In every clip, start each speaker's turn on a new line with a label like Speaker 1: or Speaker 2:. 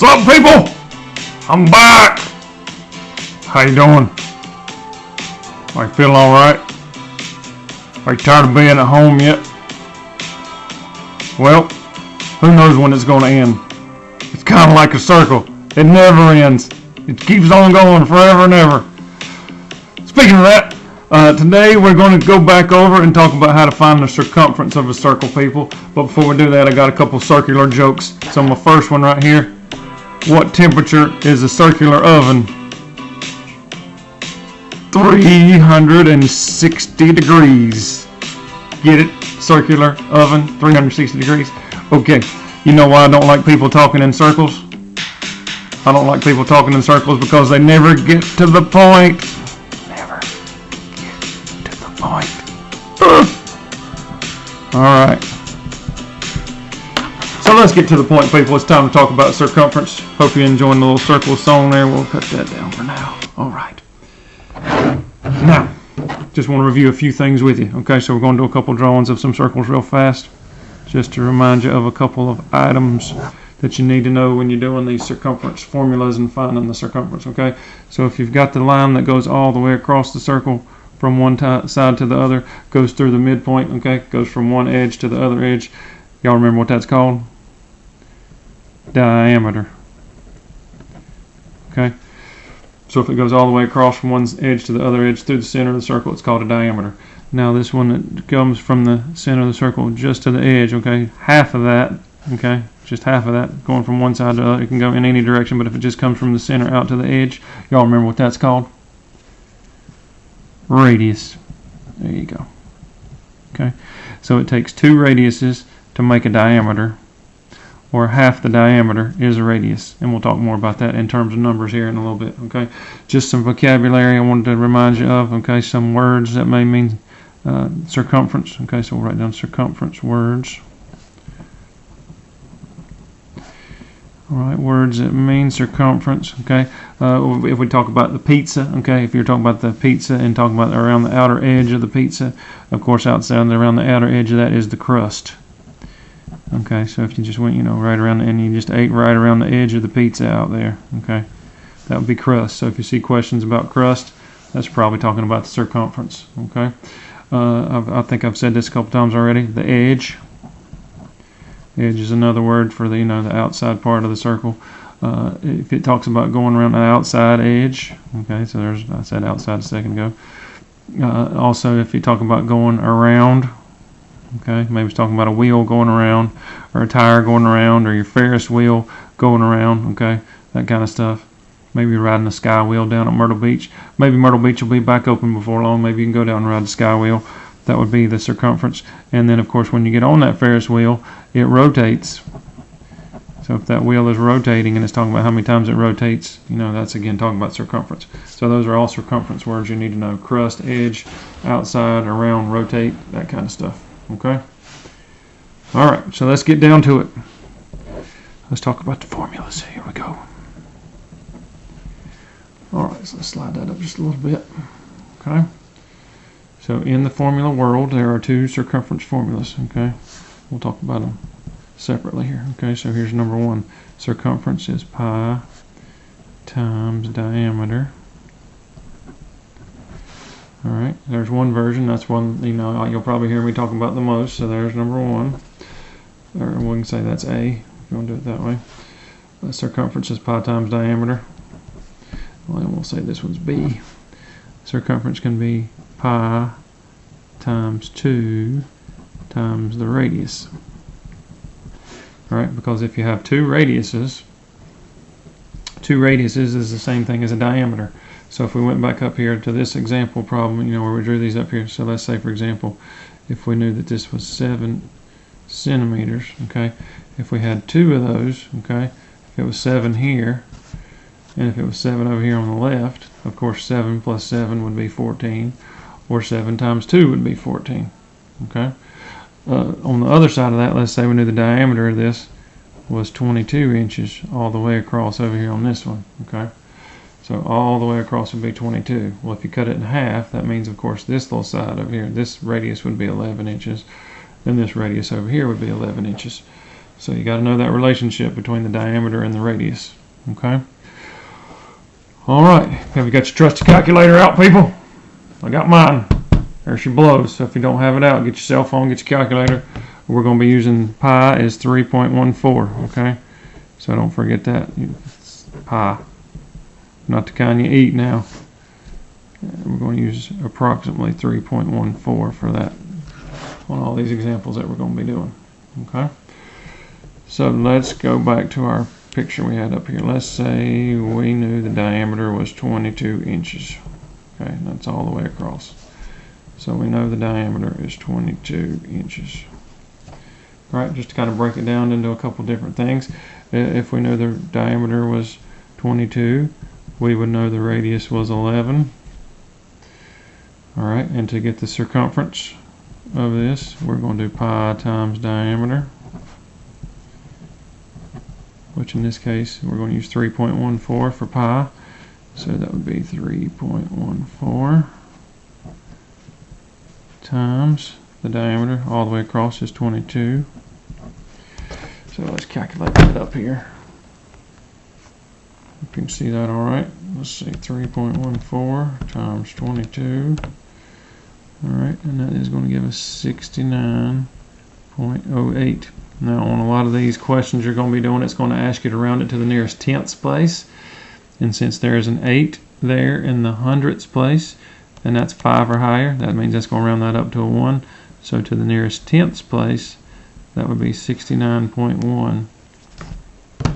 Speaker 1: What's up, people? I'm back. How you doing? Are you feeling alright? Are you tired of being at home yet? Well, who knows when it's going to end? It's kind of like a circle. It never ends. It keeps on going forever and ever. Speaking of that, today we're going to go back over and talk about how to find the circumference of a circle, people. But before we do that, I got a couple circular jokes. So my first one right here. What temperature is a circular oven? 360 degrees. Get it? Circular oven, 360 degrees. Okay, you know why I don't like people talking in circles? I don't like people talking in circles because they never get to the point. Never get to the point. Alright. So let's get to the point, people. It's time to talk about circumference. Hope you're enjoying the little circle song there. We'll cut that down for now. Alright. Now, just want to review a few things with you. Okay, so we're going to do a couple drawings of some circles real fast, just to remind you of a couple of items that you need to know when you're doing these circumference formulas and finding the circumference. Okay, so if you've got the line that goes all the way across the circle from one side to the other, goes through the midpoint, okay, goes from one edge to the other edge. Y'all remember what that's called? Diameter. Okay, so if it goes all the way across from one edge to the other edge through the center of the circle, it's called a diameter. Now this one that comes from the center of the circle just to the edge, okay, half of that, okay, just half of that going from one side to the other. It can go in any direction, but if it just comes from the center out to the edge, y'all remember what that's called? Radius. There you go. Okay, so it takes two radiuses to make a diameter, or half the diameter is a radius, and we'll talk more about that in terms of numbers here in a little bit. Okay, just some vocabulary I wanted to remind you of. Okay, some words that may mean circumference. Okay, so we'll write down circumference words. Alright, words that mean circumference. Okay, if we talk about the pizza, okay, if you're talking about the pizza and talking about around the outer edge of the pizza, of course outside and around the outer edge of that is the crust. Okay, so if you just went, right around and you just ate right around the edge of the pizza out there, okay, that would be crust. So if you see questions about crust, that's probably talking about the circumference. Okay, I think I've said this a couple times already. The edge. Edge is another word for the the outside part of the circle. If it talks about going around the outside edge, okay, so I said outside a second ago. Also, if you talk about going around, okay, maybe it's talking about a wheel going around, or a tire going around, or your Ferris wheel going around, okay, that kind of stuff. Maybe you're riding a sky wheel down at Myrtle Beach. Maybe Myrtle Beach will be back open before long. Maybe you can go down and ride the sky wheel. That would be the circumference. And then, of course, when you get on that Ferris wheel, it rotates. So if that wheel is rotating and it's talking about how many times it rotates, that's again talking about circumference. So those are all circumference words you need to know. Crust, edge, outside, around, rotate, that kind of stuff. Okay? All right, so let's get down to it. Let's talk about the formulas. Here we go. All right, so let's slide that up just a little bit. Okay? So in the formula world, there are two circumference formulas. Okay? We'll talk about them separately here. Okay, so here's number one. Circumference is pi times diameter. All right, there's one version. That's one you'll probably hear me talk about the most. So there's number one. Or we can say that's A if you want to do it that way. Circumference is pi times diameter. Well, then we'll say this one's B. Circumference can be pi times 2 times the radius. Alright, because if you have two radiuses is the same thing as a diameter. So if we went back up here to this example problem, where we drew these up here, so let's say, for example, if we knew that this was 7 centimeters, okay, if we had two of those, okay, if it was 7 here, and if it was 7 over here on the left, of course 7 plus 7 would be 14, or 7 times 2 would be 14, okay. On the other side of that, let's say we knew the diameter of this was 22 inches all the way across over here on this one, okay. So all the way across would be 22. Well, if you cut it in half, that means, of course, this little side over here, this radius would be 11 inches, then this radius over here would be 11 inches. So you got to know that relationship between the diameter and the radius. Okay. All right. Have you got your trusty calculator out, people? I got mine. There she blows. So if you don't have it out, get your cell phone, get your calculator. We're going to be using pi is 3.14. Okay. So don't forget that. It's pi. Not the kind you eat now. We're going to use approximately 3.14 for that on all these examples that we're going to be doing. Okay. So let's go back to our picture we had up here. Let's say we knew the diameter was 22 inches. Okay, and that's all the way across. So we know the diameter is 22 inches. All right, just to kind of break it down into a couple different things. If we knew the diameter was 22, we would know the radius was 11. All right, and to get the circumference of this, we're going to do pi times diameter, which in this case we're going to use 3.14 for pi, so that would be 3.14 times the diameter all the way across is 22. So let's calculate that up here. If you can see that all right. Let's see, 3.14 times 22. All right, and that is going to give us 69.08. Now on a lot of these questions you're going to be doing, it's going to ask you to round it to the nearest tenths place. And since there is an 8 there in the hundredths place, and that's 5 or higher, that means that's going to round that up to a 1. So to the nearest tenths place, that would be 69.1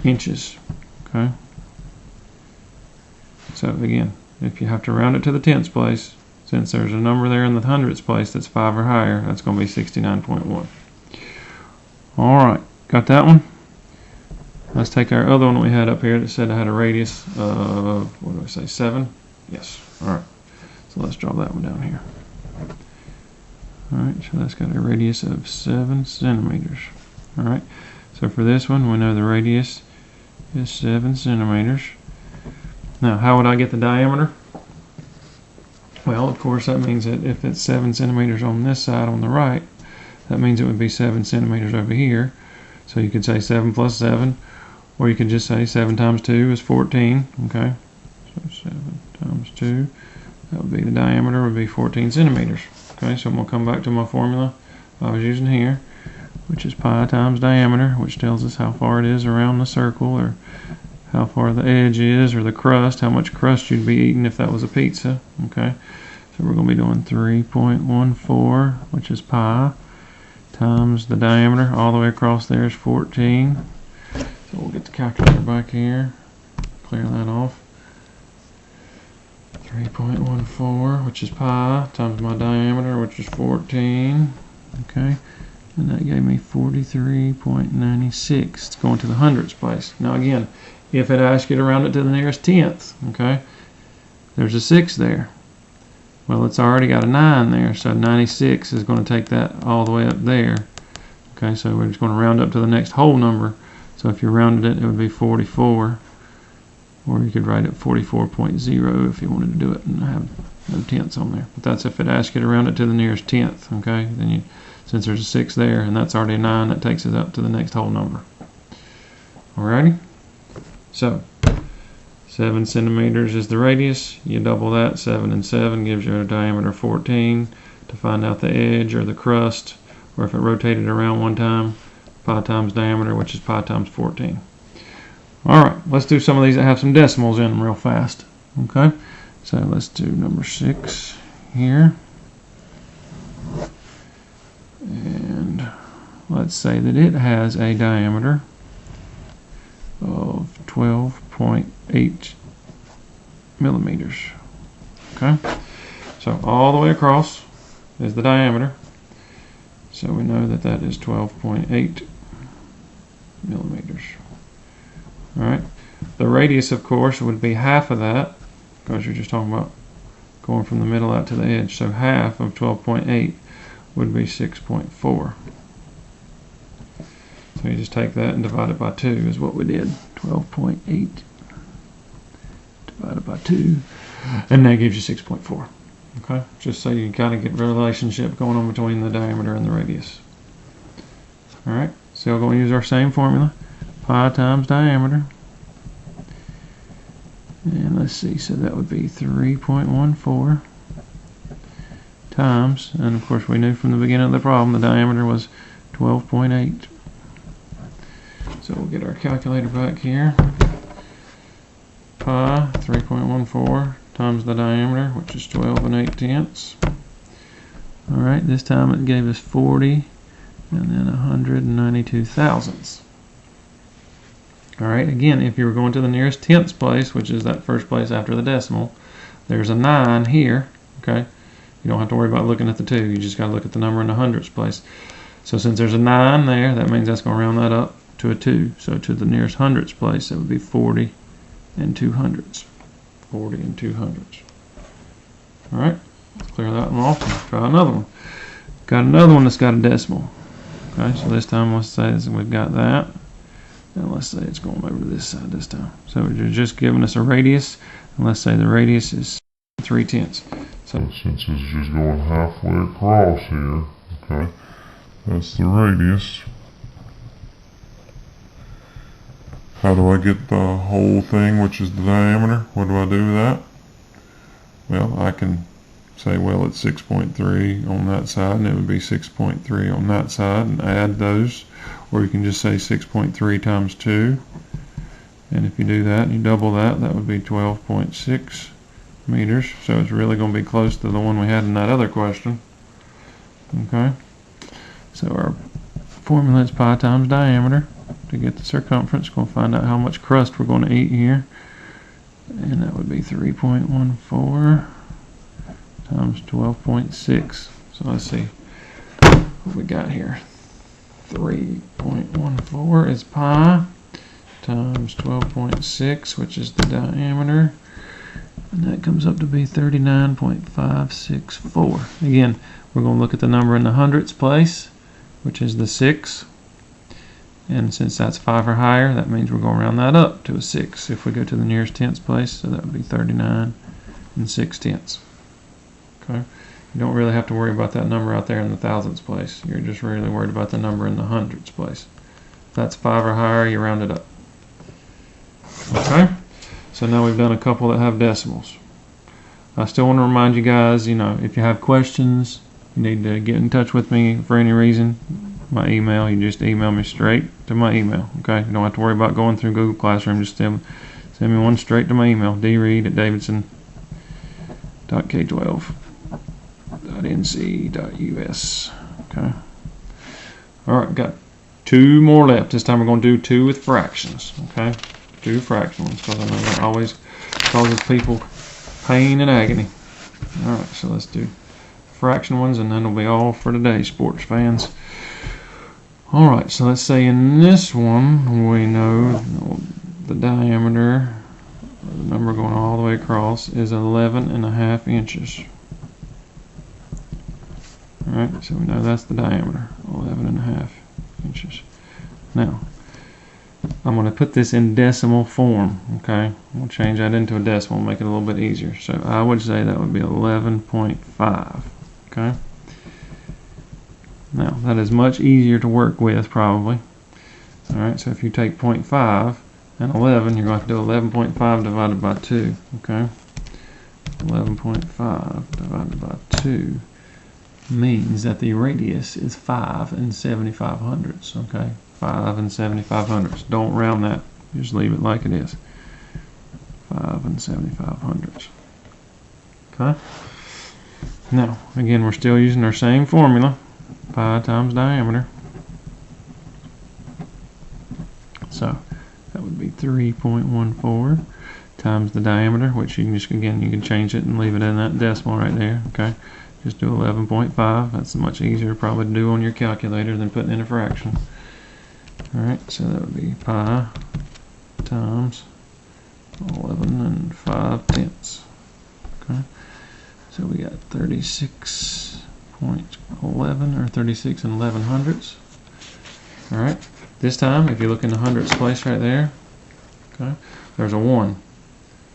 Speaker 1: inches. Okay. So again, if you have to round it to the tenths place, since there's a number there in the hundredths place that's 5 or higher, that's going to be 69.1. Alright, got that one? Let's take our other one we had up here that said it had a radius of, what do I say, 7? Yes. Alright, so let's draw that one down here. Alright, so that's got a radius of 7 centimeters. Alright, so for this one, we know the radius is 7 centimeters. Now, how would I get the diameter? Well, of course, that means that if it's 7 centimeters on this side on the right, that means it would be 7 centimeters over here. So you could say 7 plus 7, or you could just say 7 times 2 is 14. Okay, so 7 times 2, that would be the diameter would be 14 centimeters. Okay, so I'm going to come back to my formula I was using here, which is pi times diameter, which tells us how far it is around the circle, or how far the edge is, or the crust, how much crust you'd be eating if that was a pizza. Okay, so we're going to be doing 3.14, which is pi, times the diameter all the way across there is 14. So we'll get the calculator back here, clear that off. 3.14, which is pi, times my diameter, which is 14. Okay, and that gave me 43.96. It's going to the hundredths place. Now again, if it asks you to round it to the nearest tenth, okay, there's a 6 there. Well, it's already got a 9 there, so 96 is going to take that all the way up there. Okay, so we're just going to round up to the next whole number. So if you rounded it, it would be 44. Or you could write it 44.0 if you wanted to do it and have no tenths on there. But that's if it asks you to round it to the nearest tenth. Okay, then you, since there's a 6 there and that's already a 9, that takes it up to the next whole number. Alrighty? So 7 centimeters is the radius. You double that, 7 and 7 gives you a diameter 14. To find out the edge or the crust, or if it rotated around one time, pi times diameter, which is pi times 14. Alright, let's do some of these that have some decimals in them real fast. Okay, so let's do number 6 here. And let's say that it has a diameter of 12.8 millimeters. Okay, so all the way across is the diameter. So we know that that is 12.8 millimeters. Alright, the radius, of course, would be half of that, because you're just talking about going from the middle out to the edge. So half of 12.8 would be 6.4. So you just take that and divide it by 2 is what we did. 12.8 divided by 2, and that gives you 6.4. Okay, just so you kind of get the relationship going on between the diameter and the radius. Alright, Still going to use our same formula. Pi times diameter. And let's see, so that would be 3.14 times, and of course we knew from the beginning of the problem the diameter was 12.8. So we'll get our calculator back here. Pi 3.14 times the diameter, which is 12 8/10. Alright, this time it gave us 40 and then 192 thousandths. Alright, again, if you were going to the nearest tenths place, which is that first place after the decimal, there's a 9 here, okay? You don't have to worry about looking at the 2, you just got to look at the number in the hundredths place. So since there's a 9 there, that means that's going to round that up to a 2. So to the nearest hundredths place, that would be 40 and 200ths. 40 and 200ths. Alright, let's clear that one off and try another one. Got another one that's got a decimal. Okay, so this time let's say we've got that. And let's say it's going over to this side this time. So you're just giving us a radius, and let's say the radius is 3/10. So
Speaker 2: since it's just going halfway across here, okay, that's the radius. How do I get the whole thing, which is the diameter? What do I do with that? Well, I can say, well, it's 6.3 on that side, and it would be 6.3 on that side, and add those. Or you can just say 6.3 times 2. And if you do that, and you double that, that would be 12.6 meters. So it's really going to be close to the one we had in that other question. Okay. So our formula is pi times diameter to get the circumference. We're going to find out how much crust we're going to eat here. And that would be 3.14 times 12.6. So let's see what we got here. 3.14 is pi times 12.6, which is the diameter, and that comes up to be 39.564. Again, we're going to look at the number in the hundredths place, which is the 6, and since that's 5 or higher, that means we're going to round that up to a 6 if we go to the nearest tenths place, so that would be 39 6/10. Okay. You don't really have to worry about that number out there in the thousandths place. You're just really worried about the number in the hundredths place. If that's 5 or higher, you round it up. Okay? So now we've done a couple that have decimals. I still want to remind you guys, if you have questions, you need to get in touch with me for any reason. My email, you just email me straight to my email. Okay? You don't have to worry about going through Google Classroom. Just send me one straight to my email, dreid@davidson.k12.nc.us. Okay. Alright, got 2 more left. This time we're going to do 2 with fractions. Okay. 2 fraction ones, because I know that always causes people pain and agony. Alright, so let's do fraction ones, and then it'll be all for today, sports fans. Alright, so let's say in this one we know the diameter, the number going all the way across, is 11.5 inches. Alright, so we know that's the diameter, 11.5 inches. Now, I'm going to put this in decimal form, okay? We'll change that into a decimal, make it a little bit easier. So I would say that would be 11.5, okay? Now, that is much easier to work with, probably. Alright, so if you take 0.5 and 11, you're going to have to do 11.5 divided by 2, okay? 11.5 divided by 2 means that the radius is 5 75/100ths, okay? 5 75/100ths. Don't round that. Just leave it like it is. 5 75/100ths. Okay? Now, again, we're still using our same formula. Pi times diameter. So, that would be 3.14 times the diameter, which you can just, again, you can change it and leave it in that decimal right there, okay? Just do 11.5. That's much easier probably to do on your calculator than putting in a fraction. Alright, so that would be pi times 11 5/10. Okay, so we got 36.11 or 36 11/100ths. Alright, this time if you look in the hundredths place right there, okay, there's a 1.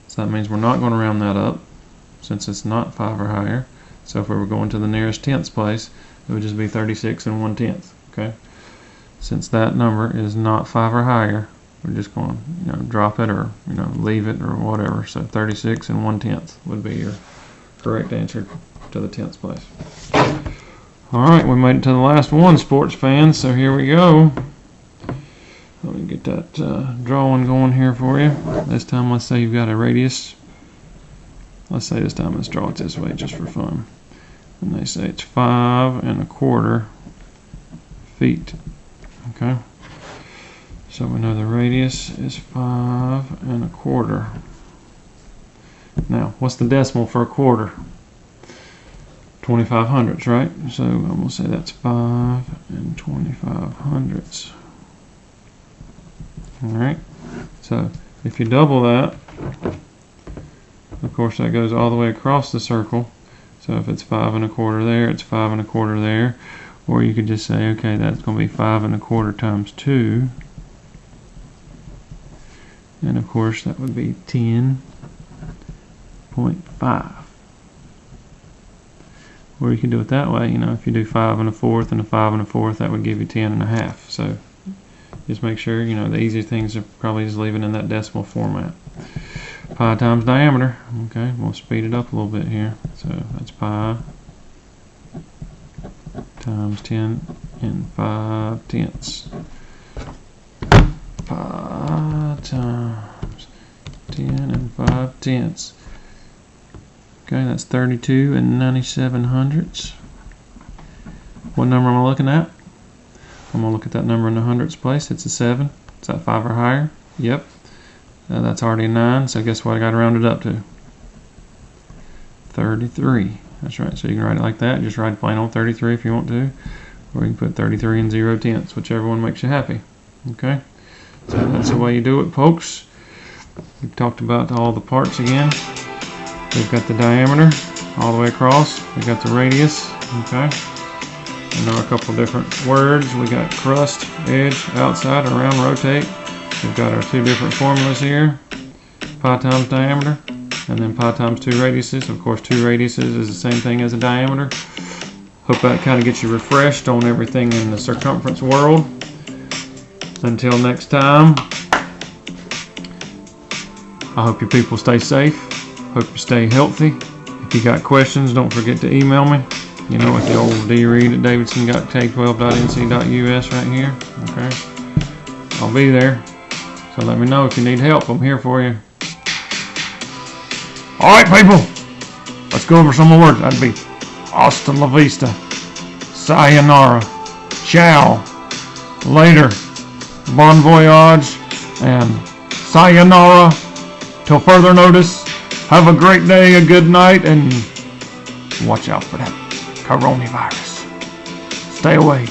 Speaker 2: So that means we're not going to round that up since it's not 5 or higher. So if we were going to the nearest tenths place, it would just be 36 1/10. Okay,
Speaker 1: since that number is not 5 or higher, we're just going to drop it or leave it or whatever. So 36 1/10 would be your correct answer to the 10th place. Alright, we made it to the last one, sports fans, so here we go. Let me get that drawing going here for you. This time, let's say you've got a radius. Let's say this time let's draw it this way just for fun. And they say it's 5 1/4 feet. Okay? So we know the radius is 5 1/4. Now, what's the decimal for a quarter? 25 hundredths, right? So I'm going to say that's 5 25 hundredths. Alright, so if you double that, of course that goes all the way across the circle. So if it's 5 1/4 there, it's 5 1/4 there. Or you could just say, okay, that's going to be 5 1/4 times 2. And of course that would be 10.5. Or you can do it that way, if you do 5 1/4 and a 5 1/4, that would give you 10 1/2. So just make sure, the easier things are probably just leaving in that decimal format. Pi times diameter. Okay, we'll speed it up a little bit here. So that's pi times 10 5/10. Pi times 10 5/10. Okay, that's 32 97 hundredths. What number am I looking at? I'm going to look at that number in the hundredths place. It's a 7. Is that 5 or higher? Yep. That's already a 9, so guess what I got to round it up to? 33. That's right, so you can write it like that. Just write plain old 33 if you want to. Or you can put 33 0/10, whichever one makes you happy. Okay? So that's the way you do it, folks. We've talked about all the parts again. We've got the diameter all the way across. We've got the radius. Okay? And there are a couple different words. We got crust, edge, outside, around, rotate. We've got our two different formulas here. Pi times diameter, and then pi times 2 radiuses. Of course, 2 radiuses is the same thing as a diameter. Hope that kind of gets you refreshed on everything in the circumference world. Until next time, I hope your people stay safe. Hope you stay healthy. If you got questions, don't forget to email me. At the old Reid at davidson.k12.nc.us right here. Okay, I'll be there. So let me know if you need help. I'm here for you. All right, people. Let's go over some more words. That'd be hasta la vista, sayonara, ciao, later, bon voyage, and sayonara. Till further notice. Have a great day, a good night, and watch out for that coronavirus. Stay away.